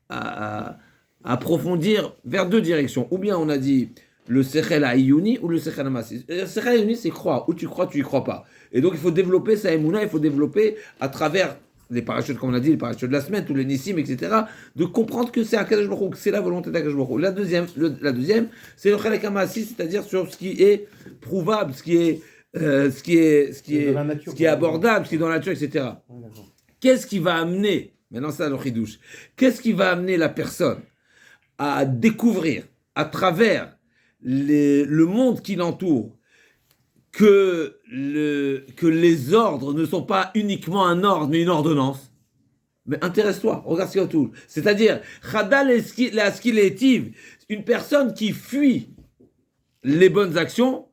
à approfondir vers deux directions. Ou bien on a dit le Sechel Ayuni ou le Sechel Hamassi. Le Sechel Ayuni, c'est croire. Ou tu crois, tu y crois pas. Et donc il faut développer sa Emouna, il faut développer à travers les parachutes, comme on a dit, les parachutes de la semaine, tous les Nissim, etc., de comprendre que c'est Akadosh Baruch Hu, que c'est la volonté d'Akadosh Baruch Hu. La deuxième, c'est le Chelek HaMaasi, c'est-à-dire sur ce qui est prouvable, ce qui est abordable, ce qui est dans la nature, etc. Qu'est-ce qui va amener, maintenant c'est le chidouche, qu'est-ce qui va amener la personne à découvrir à travers le monde qui l'entoure que les ordres ne sont pas uniquement un ordre, mais une ordonnance? Mais intéresse-toi, regarde ce qu'il y a autour. C'est-à-dire, Chada Leaski Leetiv, une personne qui fuit les bonnes actions,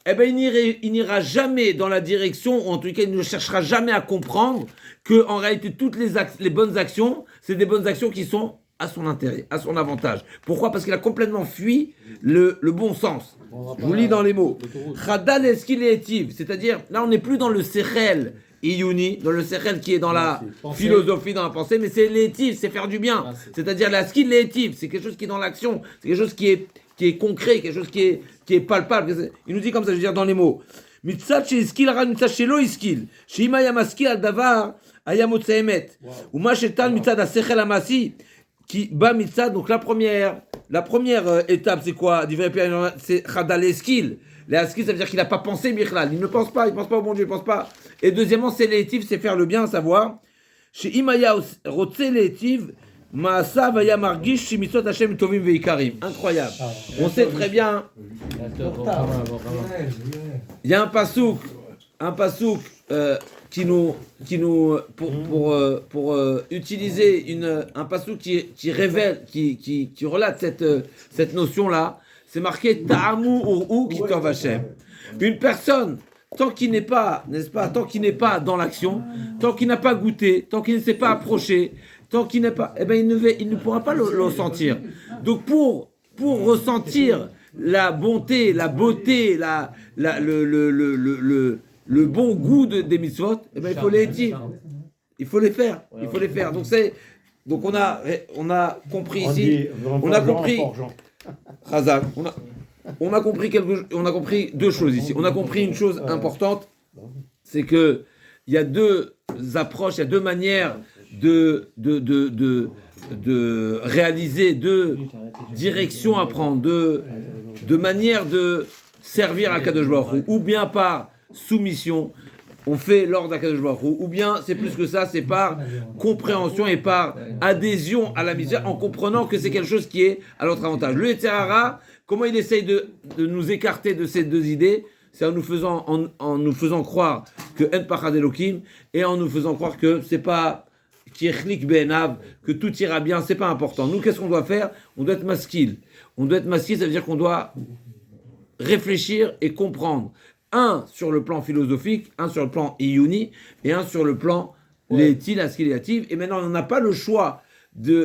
eh ben, il n'ira jamais dans la direction, ou en tout cas, il ne cherchera jamais à comprendre que, en réalité, toutes les bonnes actions, c'est des bonnes actions qui sont à son intérêt, à son avantage. Pourquoi? Parce qu'il a complètement fui le bon sens. Je vous lis dans les mots. Chada Leaski Leetiv, c'est-à-dire, là, on n'est plus dans le Sechel Iyuni, dans le Sechel qui est dans la philosophie, dans la pensée, mais c'est Leetiv, c'est faire du bien. C'est-à-dire, la ski Leetiv, c'est quelque chose qui est dans l'action, c'est quelque chose qui est concret, quelque chose qui est palpable. Il nous dit comme ça, je veux dire dans les mots. Mitzat she'iskil ra mitzat shelo iskil. She'ima yamaskil al davar ayamotze emet. Ou ma shetal mitzat ha-sechel hamasi qui ba mitzat. Donc la première étape, c'est quoi? C'est chada le'eskil. Le'eskil, ça veut dire qu'il n'a pas pensé bichlal. Il ne pense pas au bon Dieu, il ne pense pas. Et deuxièmement, c'est l'étif, c'est faire le bien, à savoir. She'ima rotze l'étif. Incroyable. On sait très bien. Il y a un pasouk qui nous pour utiliser un pasouk qui révèle, qui relate cette notion là. C'est marqué Ta'amu Ur'u Kitov Hashem. Une personne, tant qu'il n'est pas, n'est-ce pas, tant qu'il n'est pas dans l'action, tant qu'il n'a pas goûté, tant qu'il ne s'est pas approché, tant qu'il n'est pas, eh ben il ne pourra pas le sentir. Donc pour ressentir la bonté, la beauté, le bon goût des mitzvot, eh ben il faut les dire. Il faut les faire. Donc on a compris ici, on a compris Razak, on a compris deux choses ici. On a compris une chose importante, c'est que il y a deux approches, il y a deux manières de réaliser, deux directions à prendre, de manière de servir à Kadosh Baruch Hu, ou bien par soumission, on fait l'ordre à Kadosh Baruch Hu, ou bien c'est plus que ça, c'est par compréhension et par adhésion à la misère, en comprenant que c'est quelque chose qui est à notre avantage. Le Yetzer Hara, comment il essaye de nous écarter de ces deux idées? C'est en nous faisant croire que En Pachad Elokim, et en nous faisant croire que c'est pas que tout ira bien, c'est pas important. Nous, qu'est-ce qu'on doit faire? On doit être maskil. Ça veut dire qu'on doit réfléchir et comprendre. Un sur le plan philosophique, un sur le plan iyuni, et un sur le plan létil, askiliatif. Et maintenant, on n'a pas le choix.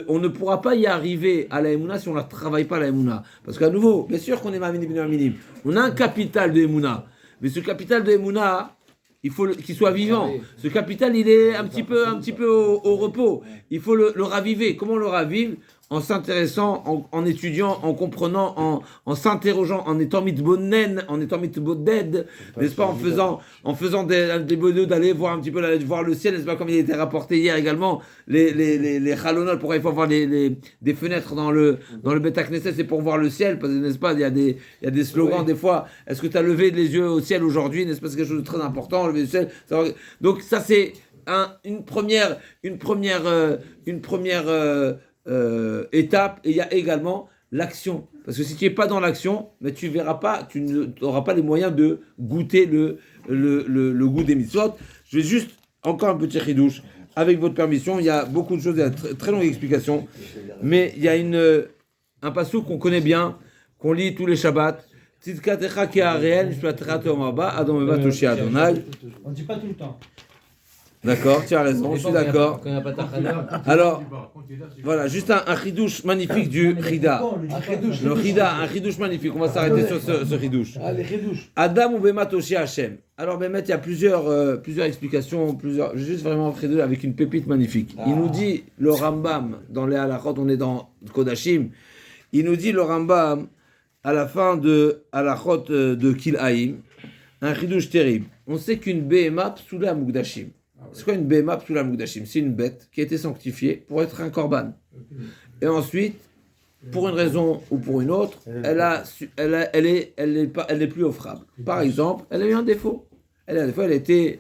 On ne pourra pas y arriver à la Emouna si on ne travaille pas à la Emouna. Parce qu'à nouveau, bien sûr qu'on est minim. On a un capital de Emouna. Mais ce capital de Emouna, il faut qu'il soit vivant. Ce capital, il est un petit peu au repos. Il faut le raviver. Comment on le ravive? en s'intéressant, en étudiant, en comprenant, en s'interrogeant, en étant mitbonen, en étant mitboded, n'est-ce pas, en faisant des bonheurs d'aller voir un petit peu, voir le ciel, n'est-ce pas, comme il a été rapporté hier également, les chalonot, pourquoi il faut avoir des fenêtres dans le Beth Knesset, c'est pour voir le ciel, parce que, n'est-ce pas, il y a des slogans, des fois, est-ce que tu as levé les yeux au ciel aujourd'hui, n'est-ce pas, c'est quelque chose de très important, lever le ciel, donc ça c'est une première étape, et il y a également l'action. Parce que si tu n'es pas dans l'action, mais tu verras pas, tu n'auras pas les moyens de goûter le goût des mitzvot. Je vais juste, encore un petit chidouche, avec votre permission. Il y a beaucoup de choses, il y a une très longue explication, mais il y a un passage qu'on connaît bien, qu'on lit tous les Shabbats. On ne dit pas tout le temps. D'accord, tu as raison, je suis d'accord. Quand il n'y a pas Tachana. Alors, voilà, juste un chidouche magnifique du Chida. Le Chida, un chidouche magnifique. On va s'arrêter sur ce chidouche. Allez, Redouche. Adam ou Bemat Oshi Hashem. Alors, Bemat, il y a plusieurs explications, juste vraiment chidouche avec une pépite magnifique. Il nous dit, le Rambam, dans les halachot, on est dans Kodashim, il nous dit, le Rambam, à la fin de halachot de Kil'aim, un chidouche terrible. On sait qu'une Behemat sous la Mugdashim. C'est quoi une Behema Psula Mugdashim? C'est une bête qui a été sanctifiée pour être un korban. Et ensuite, pour une raison ou pour une autre, elle n'est plus offrable. Par exemple, elle a eu un défaut. Elle a été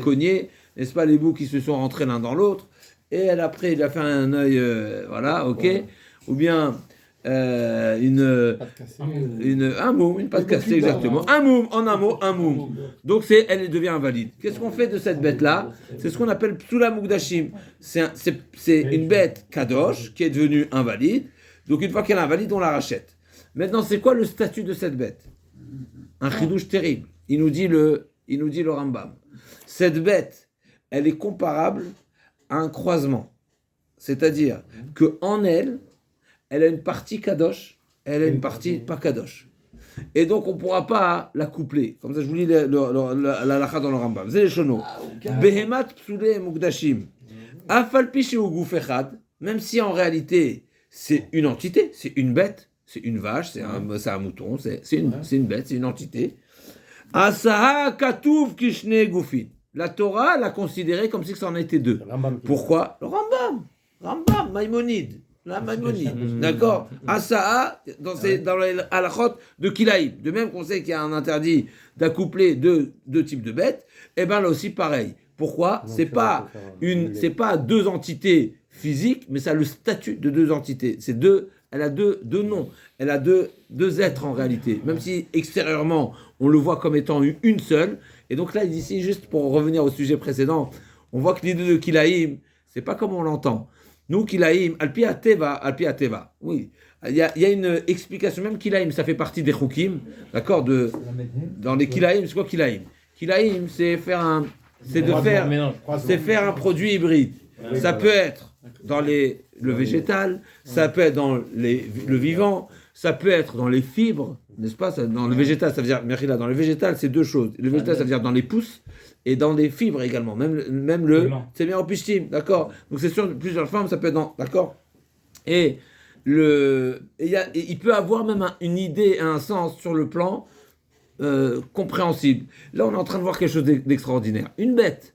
cognée, n'est-ce pas, les bouts qui se sont rentrés l'un dans l'autre, et il a fait un œil, voilà, ok. Ou bien une patte cassée, exactement. Un moum, en un mot, un moum. Donc elle devient invalide. Qu'est-ce qu'on fait de cette bête-là? C'est ce qu'on appelle Psula Mugdashim. C'est une bête kadosh qui est devenue invalide. Donc une fois qu'elle est invalide, on la rachète. Maintenant, c'est quoi le statut de cette bête? Un chidouche terrible. Il nous dit le Rambam. Cette bête, elle est comparable à un croisement. C'est-à-dire qu'en elle a une partie kadosh, elle a une partie pas kadosh. Et donc, on ne pourra pas la coupler. Comme ça, je vous lis la lacha dans le Rambam. C'est les chonos. Behemat psule mukdashim. Afal piche ou goufechad, même si en réalité, c'est une entité, c'est une bête, c'est une vache, c'est un mouton, c'est une bête, c'est une entité. Asaha katuv kishne goufin. La Torah l'a considéré comme si ça en était deux. Pourquoi? Le Rambam, Maïmonide. La Maïmonide, d'accord. Asaa, dans les halachot de Kilaïm. De même qu'on sait qu'il y a un interdit d'accoupler deux types de bêtes, et bien là aussi pareil. Pourquoi? C'est pas deux entités physiques, mais ça a le statut de deux entités. Elle a deux noms. Elle a deux êtres en réalité. Même si extérieurement, on le voit comme étant une seule. Et donc là, ici, juste pour revenir au sujet précédent, on voit que l'idée de Kilaïm, c'est pas comme on l'entend. Nous, Kilaïm, Alpi Ateva. Oui, il y a une explication, même Kilaïm, ça fait partie des Choukim, d'accord, dans les Kilaïm, c'est quoi Kilaïm? Kilaïm, c'est faire un produit hybride. Ça peut être dans le végétal, ça peut être dans le vivant, ça peut être dans les fibres, n'est-ce pas? Dans le végétal, ça veut dire, Merchila, dans le végétal, c'est deux choses. Le végétal, ça veut dire dans les pousses, et dans les fibres également, même le c'est bien au pichtim, d'accord. Donc c'est sur plusieurs formes, ça peut être dans, d'accord. Et il peut avoir même une idée, un sens sur le plan compréhensible. Là, on est en train de voir quelque chose d'extraordinaire. Une bête,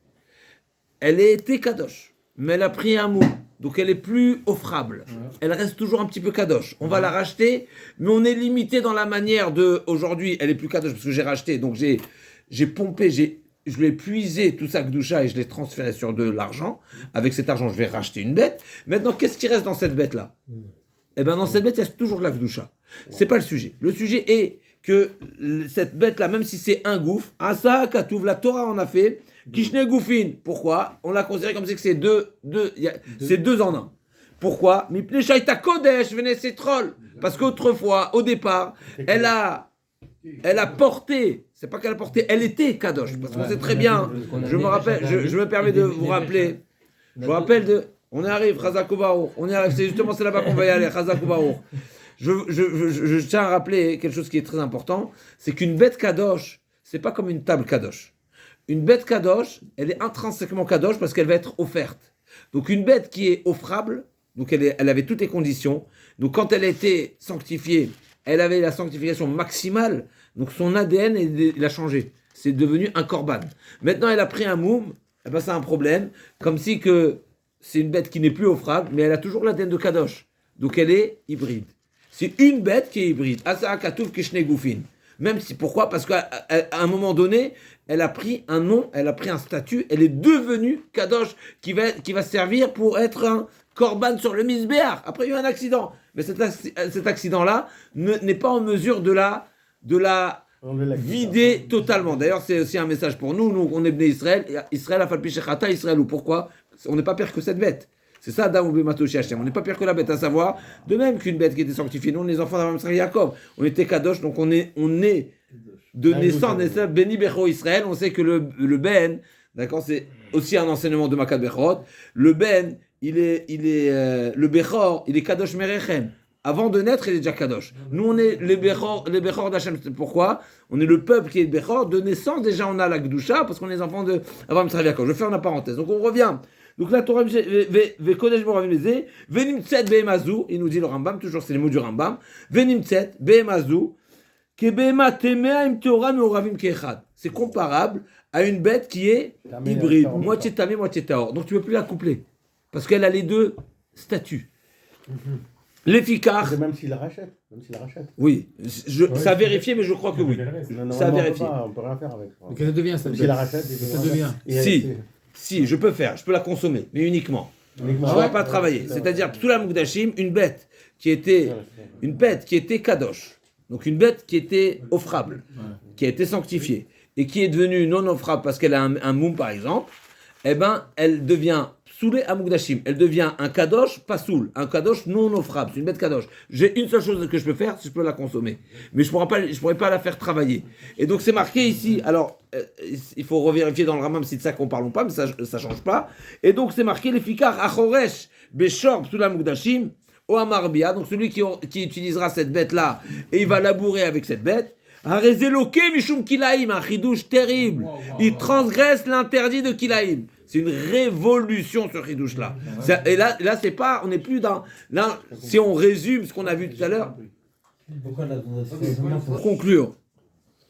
elle a été kadosh, mais elle a pris un mot, donc elle est plus offrable. Elle reste toujours un petit peu kadosh. On va la racheter, mais on est limité dans la manière de. Aujourd'hui, elle est plus kadosh parce que j'ai racheté, donc j'ai pompé, je l'ai puisé tout ça Gdoucha et je l'ai transféré sur de l'argent. Avec cet argent, je vais racheter une bête. Maintenant, qu'est-ce qui reste dans cette bête-là? Eh bien, dans cette bête, il y a toujours de la Gdoucha. C'est pas le sujet. Le sujet est que cette bête-là, même si c'est un gouffre, Asa Katouv, la Torah en a fait, Kishne Goufin. Pourquoi? On l'a considéré comme si c'est c'est deux en un. Pourquoi? Mipne Shaita Kodesh, venez c'est troll. Parce qu'autrefois, au départ, elle a porté, c'est pas qu'elle a porté, elle était Kadosh. Parce qu'on sait très bien, je me rappelle, je me permets de vous rappeler, on y arrive, Chazakoubaour, c'est là-bas qu'on va y aller, Chazakoubaour. Je tiens à rappeler quelque chose qui est très important, c'est qu'une bête Kadosh, c'est pas comme une table Kadosh. Une bête Kadosh, elle est intrinsèquement Kadosh parce qu'elle va être offerte. Donc une bête qui est offrable, Donc elle avait toutes les conditions. Donc quand elle était sanctifiée, elle avait la sanctification maximale. Donc son ADN, il a changé. C'est devenu un korban. Maintenant, elle a pris un moum. Eh ben, c'est un problème. Comme si que c'est une bête qui n'est plus offrable, mais elle a toujours l'ADN de Kadosh. Donc elle est hybride. C'est une bête qui est hybride. Asa Katouf Kishne Goufin. Même si, pourquoi? Parce qu'à un moment donné, elle a pris un nom, elle a pris un statut, elle est devenue Kadosh, qui va servir pour être un korban sur le misbéar. Après, il y a eu un accident. Mais cet accident-là n'est pas en mesure de la vider totalement. D'ailleurs, c'est aussi un message pour nous. Nous, on est béné Israël. Israël a fait le pichechata, Israël. Ou pourquoi? On n'est pas pire que cette bête. C'est ça, Adam ou Bematoshi Hashem. On n'est pas pire que la bête, à savoir, de même qu'une bête qui était sanctifiée. Nous, on est les enfants d'Abraham Israël Jacob. On était Kadosh, donc on est de naissance, Béni Becho Israël. On sait que le Ben, d'accord, c'est aussi un enseignement de Makat Bechot. Le Ben, le Bechor, il est Kadosh Merechem. Avant de naître, il est déjà Kadosh. Nous, on est les Bechor d'Hachem. Pourquoi? On est le peuple qui est Bechor. De naissance, déjà, on a la Gdusha, parce qu'on est les enfants d'Abraham Israël Jacob. Je vais faire une parenthèse. Donc, on revient. Donc la Torah, Vekodesh Boravim Leze, Venimtset Behemazou, il nous dit le Rambam, toujours c'est les mots du Rambam, Venimtset Behemazou, Ke Behema Temea Im Torah Meoravim Kechad. C'est comparable à une bête qui est hybride, moitié tamé, moitié taor. Donc tu ne peux plus la coupler, parce qu'elle a les deux statuts. L'efficace. Même s'il la rachète. Oui, ça a vérifié, mais je crois que oui. Ça a vérifié. On ne peut rien faire avec. Mais qu'elle devient ça? S'il la rachète, ça devient. Si, je peux la consommer, mais uniquement. Je ne pourrais pas travailler. C'est-à-dire, tout la Mukdashim, une bête qui était Kadosh, donc une bête qui était offrable, qui a été sanctifiée, et qui est devenue non offrable parce qu'elle a un moum, par exemple, eh ben, elle devient soulée à Mukdashim. Elle devient un Kadosh pas soul, un Kadosh non offrable. C'est une bête Kadosh. J'ai une seule chose que je peux faire, c'est que je peux la consommer. Mais je ne pourrais pas la faire travailler. Et donc c'est marqué ici, alors il faut revérifier dans le Rambam si c'est de ça qu'on parle ou pas, mais ça ne change pas. Et donc c'est marqué l'effikar achoresh beshor psula Mukdashim o amarbia, donc celui qui utilisera cette bête-là et il va labourer avec cette bête. Harezeloke mishum kilaim, un chidouche terrible. Il transgresse l'interdit de kilaim. C'est une révolution ce chidouche-là. Et là c'est pas, on n'est plus dans. Là, si on résume ce qu'on a vu tout à l'heure. Pour conclure,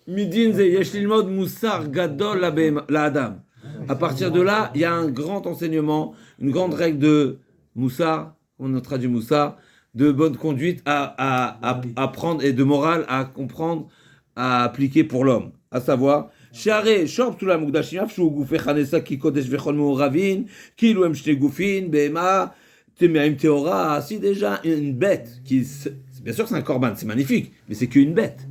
midin ze yesh lilmod musar gadol la adam. À partir de là, il y a un grand enseignement, une grande règle de moussar, on a traduit moussar, de bonne conduite à prendre et de morale à comprendre, à appliquer pour l'homme, à savoir Share shop tout la mukdashim afshu gufé khanesa ki kodesh vechol meoravin kilu em shte gufin bema temeim teora. Si déjà une bête qui bien sûr c'est un korban, c'est magnifique, mais c'est qu'une bête.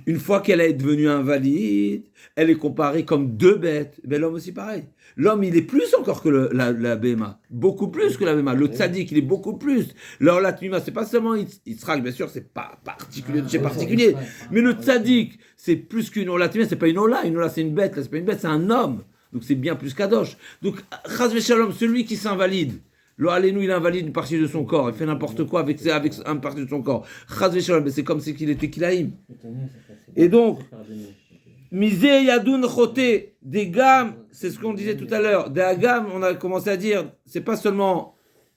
Une fois qu'elle est devenue invalide, elle est comparée comme deux bêtes. Ben, l'homme aussi pareil. L'homme, il est plus encore que la Béma. Beaucoup plus que la Béma. Le tzaddik, il est beaucoup plus. Alors, la Tmima, c'est pas seulement Yitzhak, bien sûr, c'est pas particulier, c'est particulier. Mais le tzaddik, c'est plus qu'une Ola. La Tmima, c'est pas une Ola. Une Ola, c'est une bête. Là, c'est pas une bête, c'est un homme. Donc, c'est bien plus Kadosh. Donc, Chaz v'Shalom, celui qui s'invalide, le Allénou, il invalide une partie de son corps. Il fait n'importe quoi avec une partie de son corps. Chaz v'Shalom, mais c'est comme si qu'il était Kilaïm. Et donc, Misé Yadoun Choté, des gammes, c'est ce qu'on disait tout à l'heure. Des gammes, on a commencé à dire, c'est pas seulement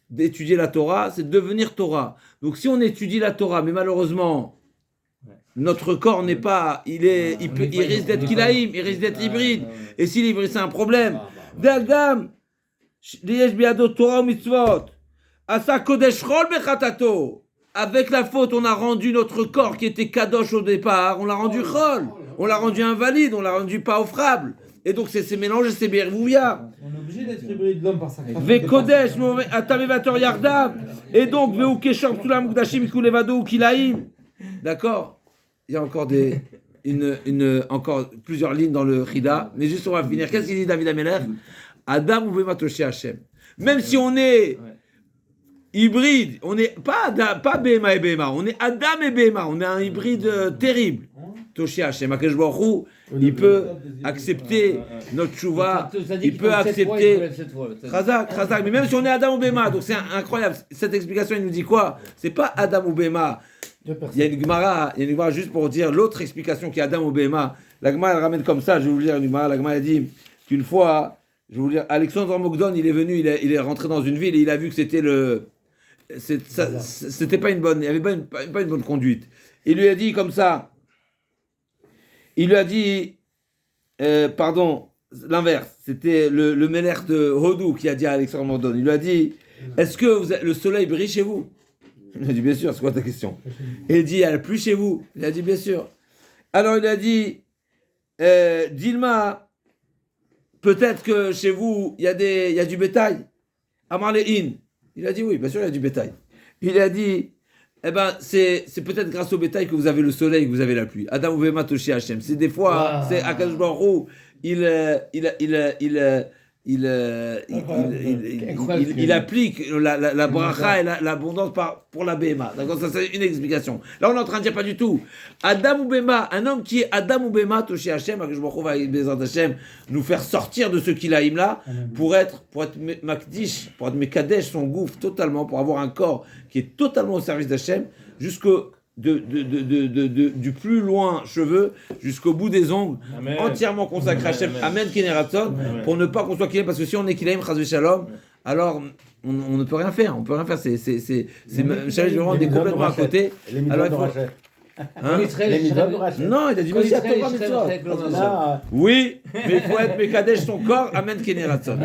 d'étudier la Torah, c'est de devenir Torah. Donc si on étudie la Torah, mais malheureusement, notre corps n'est pas, il risque d'être kilaïm, il risque d'être hybride. Et s'il est hybride, c'est un problème. Des gammes, Liesh biado Torah ou mitzvot, Asa kodesh chol bechatato. Avec la faute, on a rendu notre corps qui était kadosh au départ, on l'a rendu chol, on l'a rendu invalide, on l'a rendu pas offrable. Et donc c'est mélangé, c'est bervouvia. On est obligé d'être hybride l'homme par sa création. Ve kodesh, atamevator yardam. Et donc, ve ukeshor tulam mukdashim kulevado ou kilaim. D'accord? Il y a encore encore plusieurs lignes dans le Chida, mais juste on va finir. Qu'est-ce qu'il dit David Ameler? Adam ou Bematoshi Hashem. Même si on est hybride, on n'est pas Behema et Behema, on est Adam et Behema, on est un hybride terrible. Toshi Hashem, Akadosh Baruch Hu, il peut accepter notre tchouva, il peut accepter Chazak, mais même si on est Adam ou Behema, donc c'est incroyable. Cette explication, il nous dit quoi? C'est pas Adam ou Behema. Il y a une Gemara juste pour dire l'autre explication qui est Adam ou Behema. La Gemara elle ramène comme ça, je vais vous lire une Gemara. La Gemara a dit qu'une fois, je vais vous dire, Alexandre Mogdon, il est venu, il est rentré dans une ville et il a vu que c'était c'était pas une bonne, il n'y avait pas une bonne conduite. Il lui a dit comme ça, il lui a dit, pardon, l'inverse, c'était le Melech de Hodou qui a dit à Alexandre Mordon, il lui a dit, est-ce que le soleil brille chez vous? Il a dit, bien sûr, c'est quoi ta question? Et il dit, il n'y a plus chez vous? Il a dit, bien sûr. Alors il a dit, Dilma, peut-être que chez vous, il y a du bétail. Amar Lehin. Il a dit, oui, bien sûr, il y a du bétail. Il a dit, eh ben, c'est peut-être grâce au bétail que vous avez le soleil, que vous avez la pluie. Adam Uvema Toshi Hashem. C'est des fois, c'est Akadosh Baruch Hu, il applique la bracha et l'abondance pour la Béma. D'accord, ça c'est une explication. Là on est en train de dire pas du tout. Adam ou Béma, un homme qui est Adam ou Béma, Toshi Hashem, que je me retrouve avec Bezrat Hashem, nous faire sortir de ce qu'il a là, pour être Makdish, pour être Mekadesh, son gouffre totalement, pour avoir un corps qui est totalement au service d'Hachem, jusqu'au du plus loin cheveux jusqu'au bout des ongles, Amen. entièrement consacré à Hachem. Amen, Keneraton, pour ne pas qu'on soit Kilaim, parce que si on est Kilaim, Chaz Shalom, alors on ne peut rien faire. On peut rien faire. C'est on est complètement à côté. Alors il faut. Hein? Non, il a dit merci à toi. Oui, mais il faut être Mekadesh son corps. Amen, Keneraton.